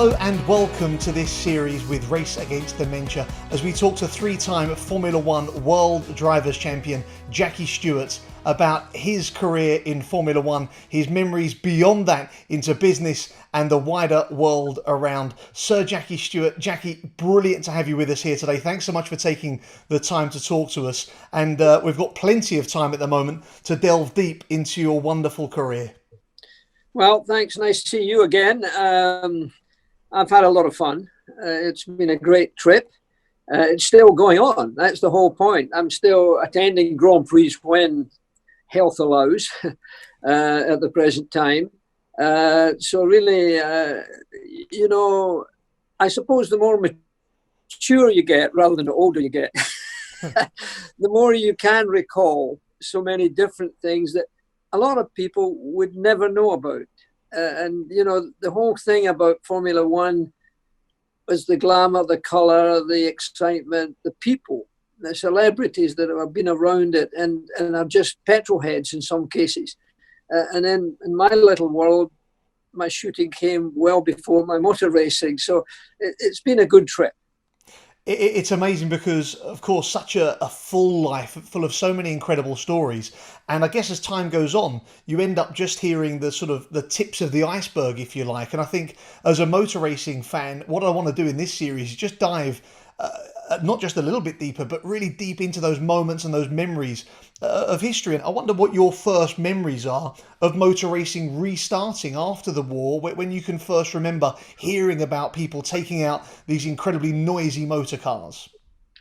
Hello and welcome to this series with Race Against Dementia as we talk to three-time Formula One World Drivers' Champion Jackie Stewart about his career in Formula One, his memories beyond that into business and the wider world around. Sir Jackie Stewart, Jackie, brilliant to have you with us here today. Thanks so much for taking the time to talk to us, and we've got plenty of time at the moment to delve deep into your wonderful career. Well, thanks. Nice to see you again. I've had a lot of fun. It's been a great trip. It's still going on. That's the whole point. I'm still attending Grand Prix when health allows at the present time. So really, I suppose the more mature you get rather than the older you get, the more you can recall so many different things that a lot of people would never know about. And, you know, the whole thing about Formula One was the glamour, the colour, the excitement, the people, the celebrities that have been around it and are just petrol heads in some cases. And then in my little world, my shooting came well before my motor racing. So it's been a good trip. It's amazing because, of course, such a full life, full of so many incredible stories. And I guess as time goes on, you end up just hearing the sort of the tips of the iceberg, if you like. And I think as a motor racing fan, what I want to do in this series is just dive not just a little bit deeper, but really deep into those moments and those memories of history. And I wonder what your first memories are of motor racing restarting after the war, when you can first remember hearing about people taking out these incredibly noisy motor cars.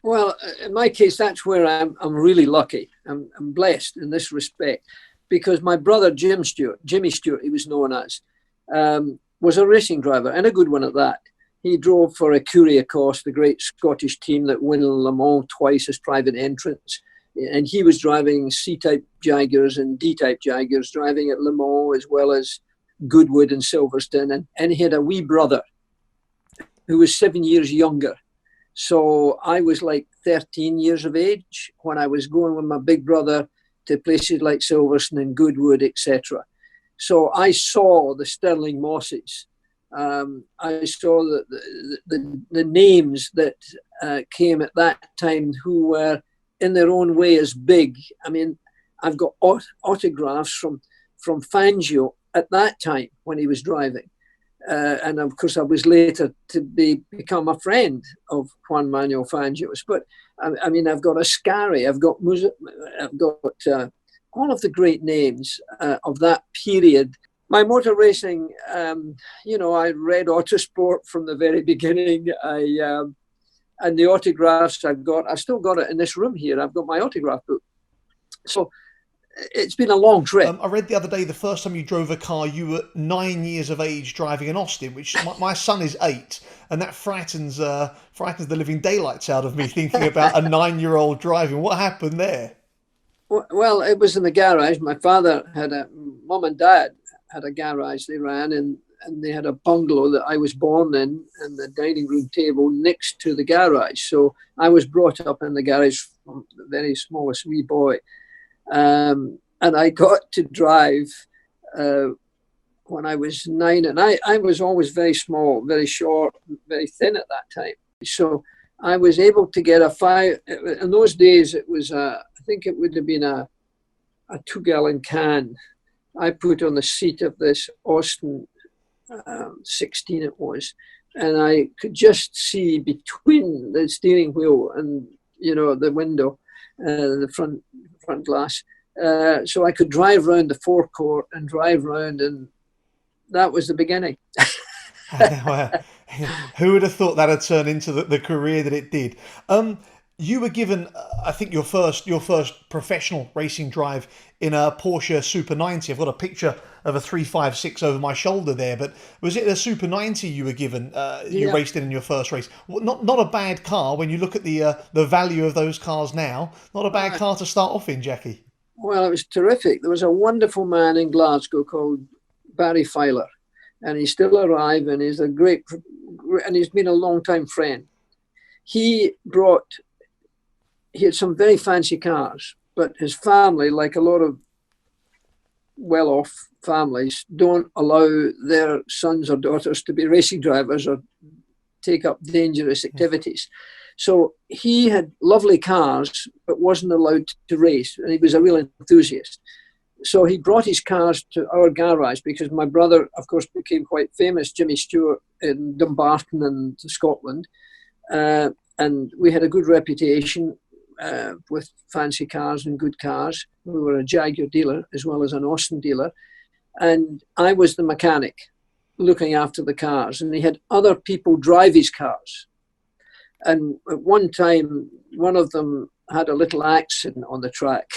Well, in my case, that's where I'm really lucky. I'm blessed in this respect because my brother, Jimmy Stewart, he was known as, was a racing driver and a good one at that. He drove for Écurie, of course, the great Scottish team that won Le Mans twice as private entrants. And he was driving C-type Jaguars and D-type Jaguars, driving at Le Mans as well as Goodwood and Silverstone. And he had a wee brother who was 7 years younger. So I was like 13 years of age when I was going with my big brother to places like Silverstone and Goodwood, etc. So I saw the Stirling Mosses. I saw the names that came at that time who were in their own way as big. I mean, I've got autographs from Fangio at that time when he was driving. And of course, I was later to become a friend of Juan Manuel Fangio's. But I mean, I've got Ascari, I've got all of the great names of that period. My motor racing, I read Autosport from the very beginning. And the autographs I've still got it in this room here. I've got my autograph book. So it's been a long trip. I read the other day the first time you drove a car, you were 9 years of age driving an Austin, which my son is 8, and that frightens the living daylights out of me thinking about a 9-year-old driving. What happened there? Well, it was in the garage. My father mum and dad had a garage they ran, and they had a bungalow that I was born in, and the dining room table next to the garage. So I was brought up in the garage from the very smallest wee boy. And I got to drive when I was 9, and I was always very small, very short, very thin at that time. So I was able to get a 5. In those days, it was I think it would have been a 2-gallon can. I put on the seat of this Austin 16 it was, and I could just see between the steering wheel and the window, the front glass, so I could drive around the forecourt and drive around, and that was the beginning. Who would have thought that had turned into the career that it did? You were given, I think, your first professional racing drive in a Porsche Super 90. I've got a picture of a 356 over my shoulder there, but was it a Super 90 you were given? You raced in your first race. Not a bad car when you look at the value of those cars now. Not a bad car to start off in, Jackie. Well, it was terrific. There was a wonderful man in Glasgow called Barry Filer, and he's still alive, and he's and he's been a long-time friend. He had some very fancy cars, but his family, like a lot of well-off families don't allow their sons or daughters to be racing drivers or take up dangerous activities. So he had lovely cars, but wasn't allowed to race, and he was a real enthusiast. So he brought his cars to our garage because my brother, of course, became quite famous, Jimmy Stewart, in Dumbarton and Scotland. And we had a good reputation with fancy cars and good cars. We were a Jaguar dealer as well as an Austin dealer. And I was the mechanic looking after the cars. And he had other people drive his cars. And at one time, one of them had a little accident on the track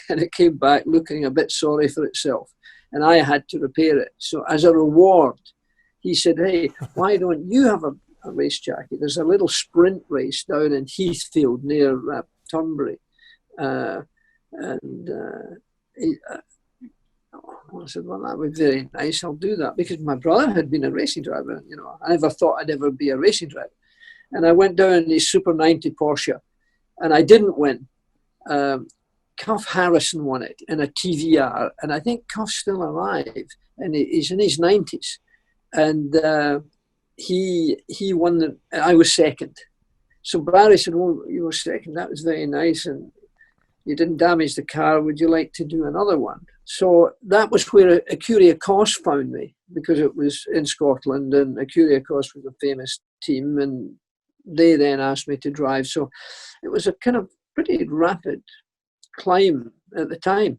and it came back looking a bit sorry for itself. And I had to repair it. So as a reward, he said, hey, why don't you have a race, Jackie? There's a little sprint race down in Heathfield near Turnberry. I said, well, that would be very nice. I'll do that. Because my brother had been a racing driver. You know, I never thought I'd ever be a racing driver. And I went down in his Super 90 Porsche, and I didn't win. Cuff Harrison won it in a TVR, and I think Cuff's still alive, and he's in his 90s. And he won. I was second. So Barry said, "Oh, you were second. That was very nice, and you didn't damage the car. Would you like to do another one?" So that was where Acuria Cos found me, because it was in Scotland, and Acuria Cos was a famous team, and they then asked me to drive. So it was a kind of pretty rapid climb at the time.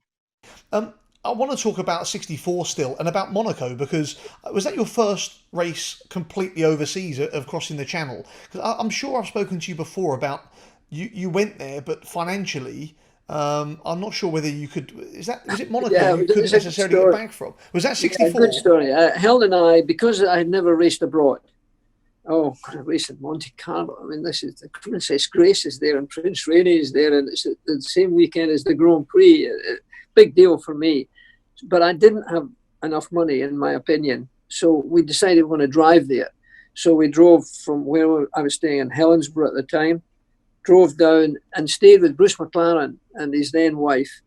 I want to talk about 64 still and about Monaco, because was that your first race completely overseas of crossing the channel? Because I'm sure I've spoken to you before about you went there, but financially, I'm not sure whether you could. Was it Monaco? Yeah, you couldn't necessarily get back from. Was that 64? Yeah, good story. Helen and I, because I had never raced abroad. Oh, I raced in Monte Carlo. I mean, this is the Princess Grace is there and Prince Rainier is there, and it's the same weekend as the Grand Prix. Big deal for me. But I didn't have enough money, in my opinion. So we decided we were going to drive there. So we drove from where I was staying in Helensburgh at the time, drove down and stayed with Bruce McLaren and his then wife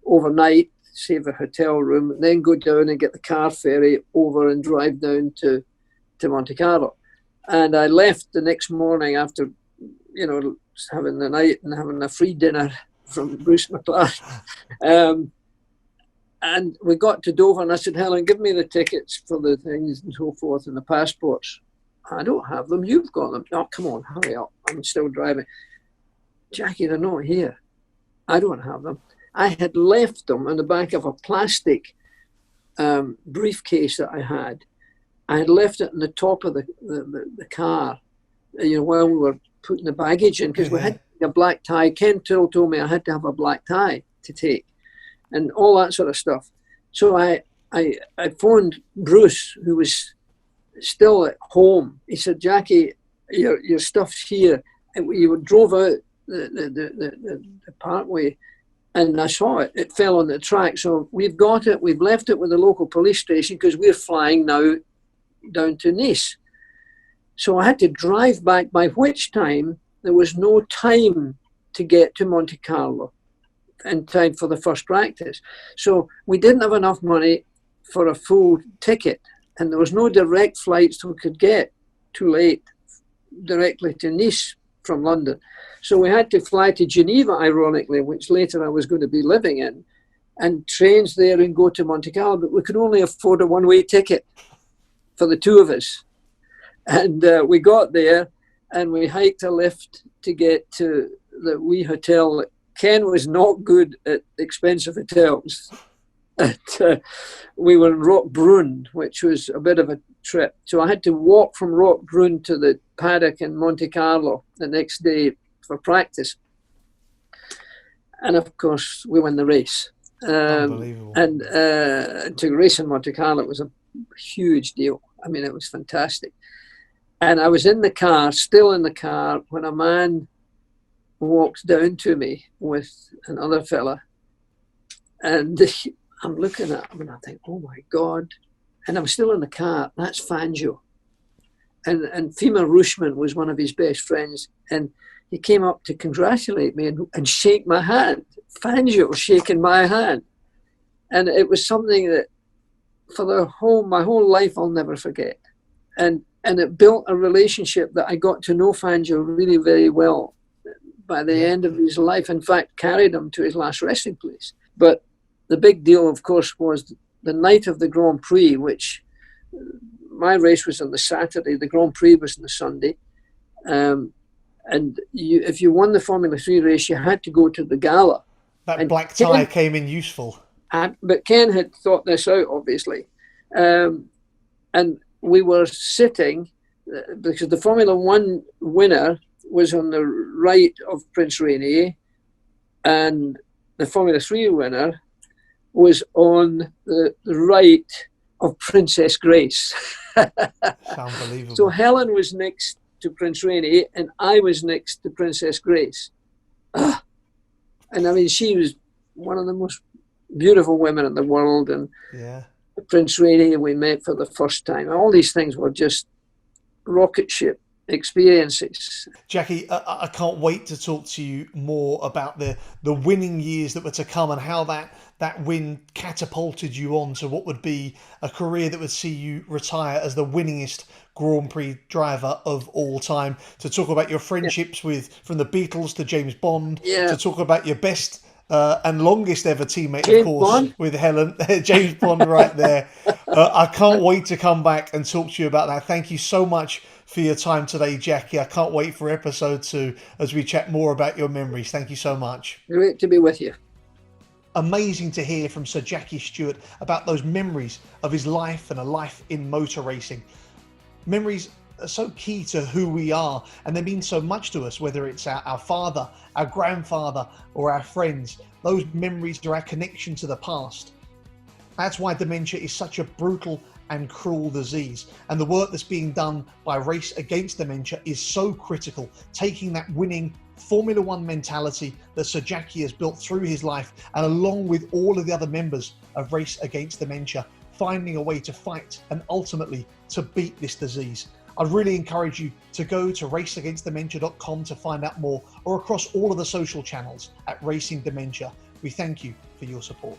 overnight, save a hotel room, and then go down and get the car ferry over and drive down to Monte Carlo. And I left the next morning after, you know, having the night and having a free dinner from Bruce McLaren. And we got to Dover, and I said, Helen, give me the tickets for the things and so forth and the passports. I don't have them. You've got them. Oh, come on, hurry up. I'm still driving. Jackie, they're not here. I don't have them. I had left them in the back of a plastic briefcase that I had. I had left it in the top of the car, you know, while we were putting the baggage in, because we had a black tie. Ken Tyrrell told me I had to have a black tie to take, and all that sort of stuff. So I phoned Bruce, who was still at home. He said, Jackie, your stuff's here. And we drove out the parkway, and I saw it. It fell on the track. So we've got it. We've left it with the local police station because we're flying now down to Nice. So I had to drive back, by which time there was no time to get to Monte Carlo in time for the first practice. So we didn't have enough money for a full ticket, and there was no direct flights we could get, too late, directly to Nice from London. So we had to fly to Geneva, ironically, which later I was going to be living in, and trains there and go to Monte Carlo, but we could only afford a one-way ticket for the two of us. And we got there, and we hiked a lift to get to the wee hotel. Ken was not good at expensive hotels. We were in Roquebrune, which was a bit of a trip. So I had to walk from Roquebrune to the paddock in Monte Carlo the next day for practice. And of course, we won the race. Unbelievable. And to race in Monte Carlo was a huge deal. I mean, it was fantastic. And I was in the car, still in the car, when a man walked down to me with another fella. And I'm looking at him and I think, oh my God. And I'm still in the car. That's Fangio. And Fima Rushman was one of his best friends. And he came up to congratulate me and shake my hand. Fangio shaking my hand. And it was something that for my whole life I'll never forget. And it built a relationship that I got to know Fangio really very well by the end of his life. In fact, carried him to his last resting place. But the big deal, of course, was the night of the Grand Prix, which my race was on the Saturday, the Grand Prix was on the Sunday. And if you won the Formula 3 race, you had to go to the gala. That black tie came in useful. But Ken had thought this out, obviously. And we were sitting, because the Formula 1 winner was on the right of Prince Rainier, and the Formula 3 winner was on the right of Princess Grace. It's unbelievable. So Helen was next to Prince Rainier, and I was next to Princess Grace. And I mean, she was one of the most beautiful women in the world, and Prince Rainier we met for the first time. All these things were just rocket ship experiences. Jackie, I can't wait to talk to you more about the winning years that were to come, and how that win catapulted you on to what would be a career that would see you retire as the winningest Grand Prix driver of all time. To talk about your friendships from the Beatles to James Bond, to talk about your best and longest ever teammate, James of course, Bond. with Helen, James Bond right there. I can't wait to come back and talk to you about that. Thank you so much for your time today, Jackie. I can't wait for episode 2 as we chat more about your memories. Thank you so much. Great to be with you. Amazing to hear from Sir Jackie Stewart about those memories of his life and a life in motor racing. Memories are so key to who we are, and they mean so much to us, whether it's our father, our grandfather, or our friends. Those memories are our connection to the past. That's why dementia is such a brutal and cruel disease, and the work that's being done by Race Against Dementia is so critical, taking that winning Formula 1 mentality that Sir Jackie has built through his life, and along with all of the other members of Race Against Dementia, finding a way to fight and ultimately to beat this disease. I'd really encourage you to go to raceagainstdementia.com to find out more, or across all of the social channels at Racing Dementia. We thank you for your support.